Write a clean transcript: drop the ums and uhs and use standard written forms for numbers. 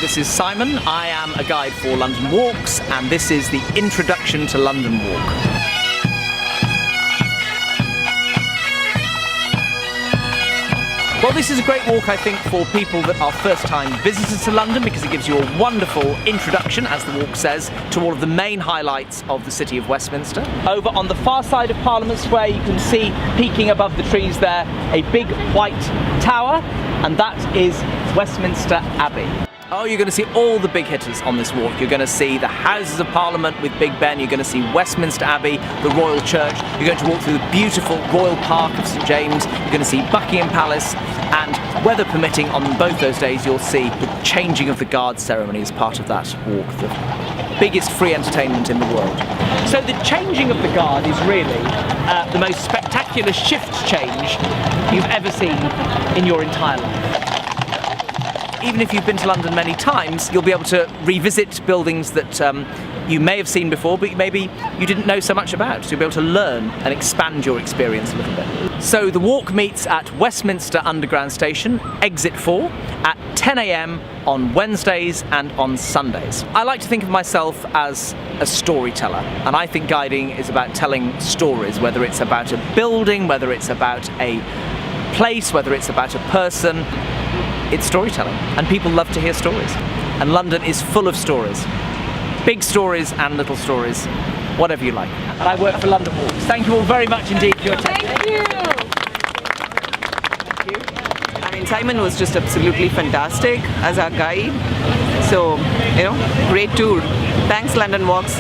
this is Simon. I am a guide for London Walks, and this is the Introduction to London Walk. Well, this is a great walk, I think, for people that are first-time visitors to London, because it gives you a wonderful introduction, as the walk says, to all of the main highlights of the city of Westminster. Over on the far side of Parliament Square, you can see, peeking above the trees there, a big white tower, and that is Westminster Abbey. Oh, you're going to see all the big hitters on this walk. You're going to see the Houses of Parliament with Big Ben. You're going to see Westminster Abbey, the Royal Church. You're going to walk through the beautiful Royal Park of St James. You're going to see Buckingham Palace, and weather permitting on both those days, you'll see the changing of the guard ceremony as part of that walk, the biggest free entertainment in the world. So the changing of the guard is really the most spectacular shift change you've ever seen in your entire life. Even if you've been to London many times, you'll be able to revisit buildings that you may have seen before, but maybe you didn't know so much about. So you'll be able to learn and expand your experience a little bit. So the walk meets at Westminster Underground Station, exit 4, at 10 AM on Wednesdays and on Sundays. I like to think of myself as a storyteller, and I think guiding is about telling stories, whether it's about a building, whether it's about a place, whether it's about a person. It's storytelling, and people love to hear stories. And London is full of stories. Big stories and little stories, whatever you like. And I work for London Walks. Thank you all very much indeed for your attention. Thank you. Thank you. I mean, Simon was just absolutely fantastic as our guide. So, great tour. Thanks, London Walks.